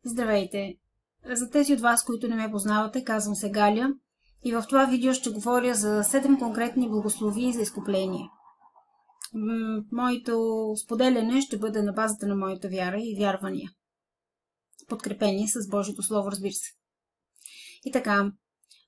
Здравейте! За тези от вас, които не ме познавате, казвам се Галя и в това видео ще говоря за 7 конкретни благословии за изкупление. Моето споделяне ще бъде на базата на моята вяра и вярвания, подкрепени с Божието Слово, разбира се. И така,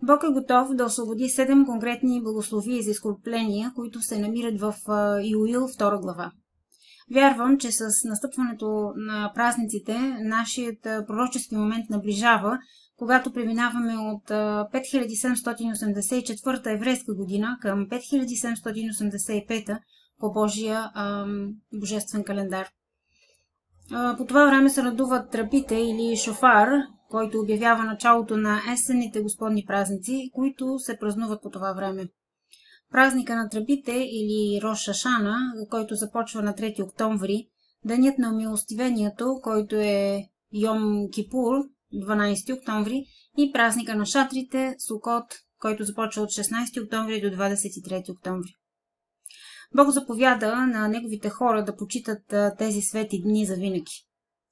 Бог е готов да освободи 7 конкретни благословии за изкупления, които се намират в Йоил 2 глава. Вярвам, че с настъпването на празниците, нашият пророчески момент наближава, когато преминаваме от 5784 еврейска година към 5785 по Божия божествен календар. По това време се надуват тръбите или шофар, който обявява началото на есенните господни празници, които се празнуват по това време. Празника на тръбите или Рош Хашана, който започва на 3 октомври, Денят на умилостивението, който е Йом Кипур, 12 октомври, и празника на шатрите, Сукот, който започва от 16 октомври до 23 октомври. Бог заповяда на неговите хора да почитат тези свети дни завинаги.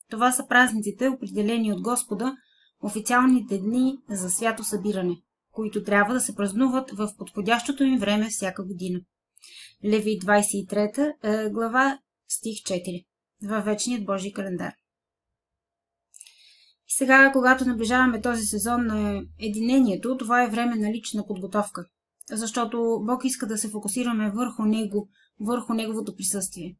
Това са празниците, определени от Господа, официалните дни за свято събиране, които трябва да се празнуват в подходящото им време всяка година. Левит 23 глава, стих 4. Във вечният Божий календар. И сега, когато наближаваме този сезон на единението, това е време на лична подготовка, защото Бог иска да се фокусираме върху Него, върху Неговото присъствие.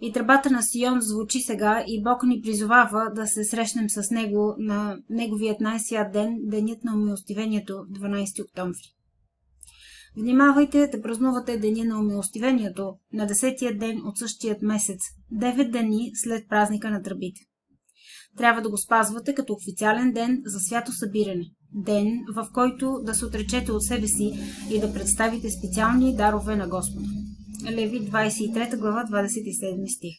И тръбата на Сион звучи сега и Бог ни призовава да се срещнем с Него на Неговият най-свят ден, денят на умилостивението, 12 октомври. Внимавайте да празнувате деня на умилостивението на 10-тия ден от същият месец, 9 дни след празника на тръбите. Трябва да го спазвате като официален ден за свято събиране, ден, в който да се отречете от себе си и да представите специални дарове на Господа. Левит 23 глава, 27 стих.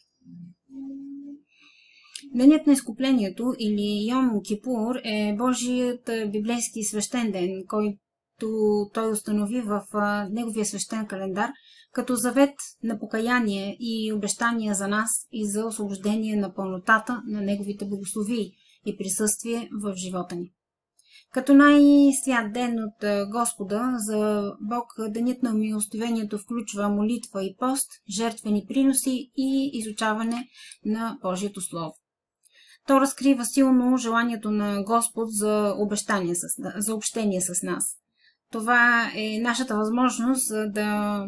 Денят на изкуплението или Йом Кипур е Божият библейски свещен ден, който той установи в неговия свещен календар, като завет на покаяние и обещания за нас и за освобождение на пълнотата на неговите благословии и присъствие в живота ни. Като най-свят ден от Господа, за Бог денят на умилостивението включва молитва и пост, жертвени приноси и изучаване на Божието Слово. То разкрива силно желанието на Господ за общение с нас. Това е нашата възможност да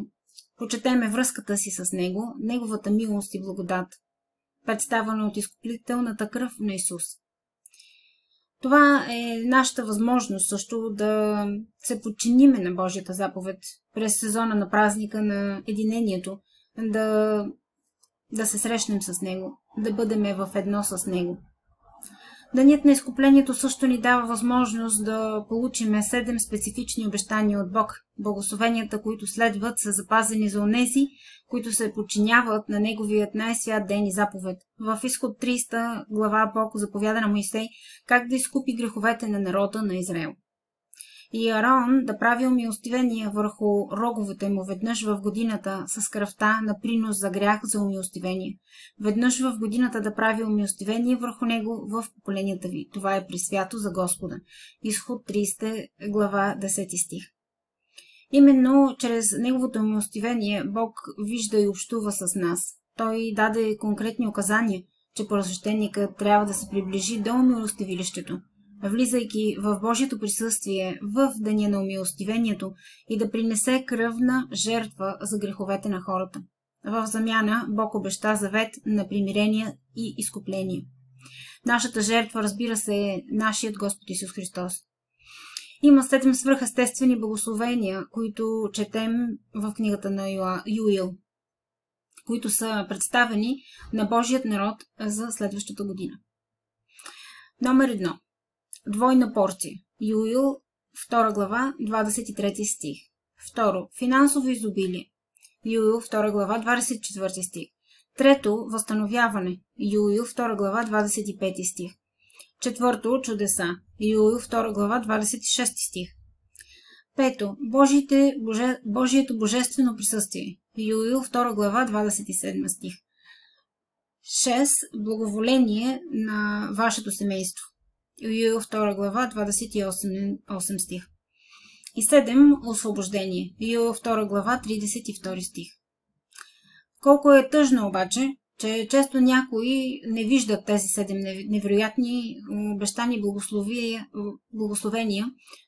почетеме връзката си с Него, Неговата милост и благодат, представена от изкуплителната кръв на Исус. Това е нашата възможност също да се подчиниме на Божията заповед през сезона на празника на единението, да се срещнем с Него, да бъдем в едно с Него. Денят на изкуплението също ни дава възможност да получиме 7 специфични обещания от Бог. Благословенията, които следват, са запазени за онези, които се подчиняват на Неговият най-свят ден и заповед. В Изход 300 глава Бог заповяда на Моисей как да изкупи греховете на народа на Израел. И Аарон да прави умилостивение върху роговете му веднъж в годината с кръвта на принос за грях за умилостивение. Веднъж в годината да прави умилостивение върху него в поколенията ви. Това е присвято за Господа. Изход 30 глава 10 стих. Именно чрез неговото умилостивение Бог вижда и общува с нас. Той даде конкретни указания, че просвещеникът трябва да се приближи до умилостивилището, влизайки в Божието присъствие в деня на умилостивението и да принесе кръвна жертва за греховете на хората. В замяна Бог обеща завет на примирение и изкупление. Нашата жертва, разбира се, е нашият Господ Исус Христос. Има 7 свръхестествени благословения, които четем в книгата на Йоил, които са представени на Божият народ за следващата година. Номер 1. Двойна порция. Йоил 2 глава, 23 стих. 2. Финансово изобилие. Йоил 2 глава, 24 стих. 3. Възстановяване. Йоил 2 глава, 25 стих. 4. Чудеса. Йоил 2 глава, 26 стих. 5. Божието божествено присъствие. Йоил 2 глава, 27 стих. 6. Благоволение на вашето семейство. Йоел 2 глава, 28 стих. И 7. Освобождение. Йоел 2 глава, 32 стих. Колко е тъжно обаче, че често някои не виждат тези 7 невероятни обещани благословения,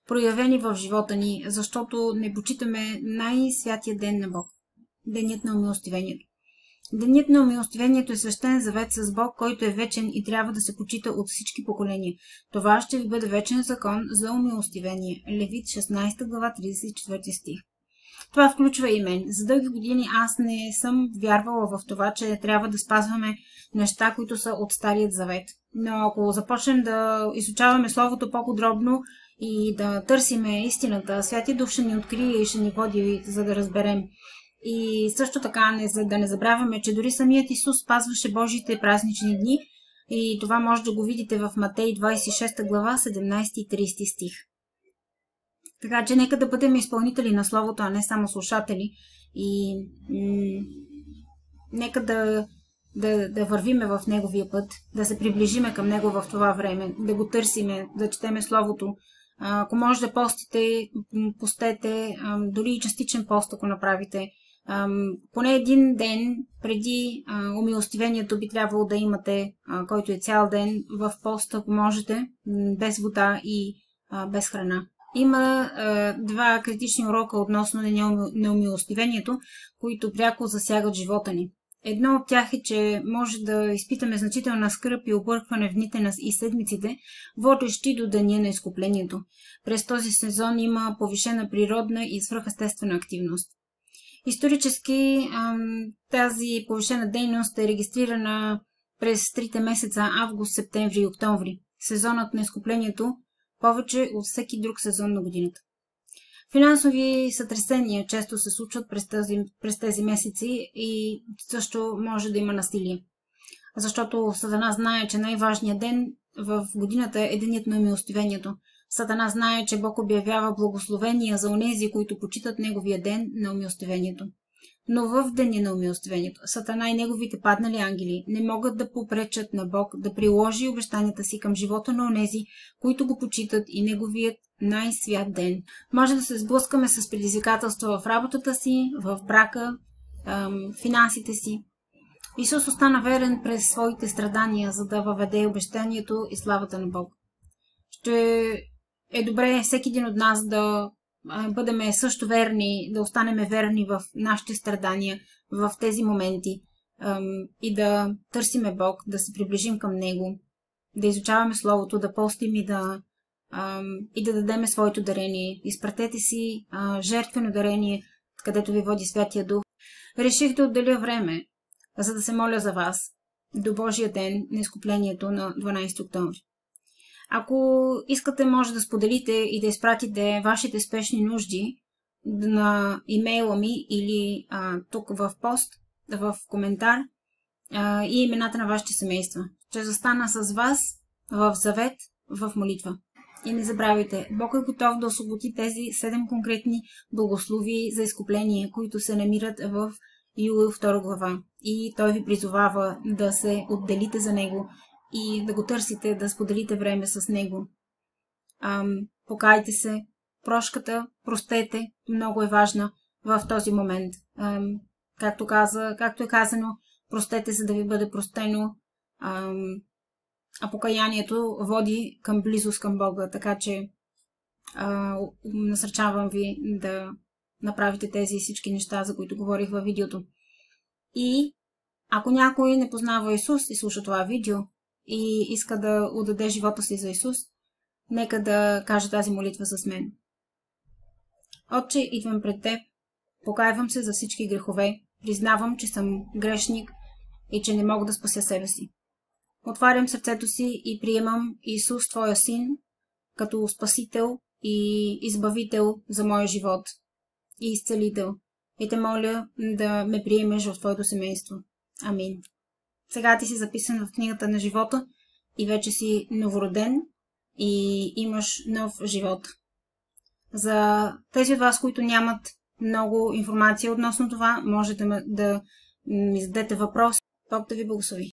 проявени в живота ни, защото не почитаме най-святия ден на Бог. Денят на умилостивението. Денят на умилостивението е свещен завет с Бог, който е вечен и трябва да се почита от всички поколения. Това ще ви бъде вечен закон за умилостивение. Левит 16 глава 34 стих. Това включва и мен. За дълги години аз не съм вярвала в това, че трябва да спазваме неща, които са от Старият завет. Но ако започнем да изучаваме Словото по-подробно и да търсиме истината, Святия Дух ще ни открие и ще ни води, за да разберем. И също така да не забравяме, че дори самият Исус спазваше Божиите празнични дни и това може да го видите в Матей 26 глава 17 и 30 стих. Така че нека да бъдем изпълнители на Словото, а не само слушатели и нека да вървиме в Неговия път, да се приближиме към Него в това време, да го търсиме, да четеме Словото. Ако може да постите, постете, дори и частичен пост, ако направите. Поне един ден преди умилостивението би трябвало да имате, който е цял ден в пост, ако можете, без вода и без храна. Има два критични урока относно неумилостивението, които пряко засягат живота ни. Едно от тях е, че може да изпитаме значителна скръб и объркване в дните и седмиците, водещи до деня на изкуплението. През този сезон има повишена природна и свръхестествена активност. Исторически тази повишена дейност е регистрирана през 3 месеца август, септември и октомври. Сезонът на изкуплението повече от всеки друг сезон на годината. Финансови сътресения често се случват през тези месеци и също може да има насилие. Защото Сатана знае, че най-важният ден в годината е денят на умилостивението. Сатана знае, че Бог обявява благословения за онези, които почитат неговия ден на умилостивението. Но в деня на умилостивението Сатана и неговите паднали ангели не могат да попречат на Бог да приложи обещанията си към живота на онези, които го почитат и неговият най-свят ден. Може да се сблъскаме с предизвикателства в работата си, в брака, финансите си. Исус остана верен през своите страдания, за да въведе обещанието и славата на Бог. Ще е добре всеки един от нас да бъдем също верни, да останем верни в нашите страдания, в тези моменти и да търсиме Бог, да се приближим към Него, да изучаваме Словото, да постим и да дадеме своето дарение. Изпратете си жертвено дарение, където ви води Святия Дух. Реших да отделя време, за да се моля за вас до Божия ден на изкуплението на 12 октомври. Ако искате, може да споделите и да изпратите вашите спешни нужди на имейла ми или тук в пост, в коментар и имената на вашите семейства. Ще застана с вас в завет, в молитва. И не забравяйте, Бог е готов да освободи тези 7 конкретни благословии за изкупление, които се намират в Йоел 2 глава. И Той ви призовава да се отделите за Него и да го търсите, да споделите време с Него. Покайте се, прошката, простете, много е важна в този момент. Както е казано, простете, за да ви бъде простено, а покаянието води към близост към Бога, така че насърчавам ви да направите тези всички неща, за които говорих във видеото. И ако някой не познава Исус и слуша това видео и иска да отдаде живота си за Исус, нека да каже тази молитва с мен. Отче, идвам пред Теб, покайвам се за всички грехове, признавам, че съм грешник и че не мога да спася себе си. Отварям сърцето си и приемам Исус, Твоя Син, като Спасител и Избавител за моя живот и Изцелител. И те моля да ме приемеш в Твоето семейство. Амин. Сега ти си записан в книгата на живота и вече си новороден и имаш нов живот. За тези от вас, които нямат много информация относно това, може да ми зададете въпрос. Бог да ви благослови.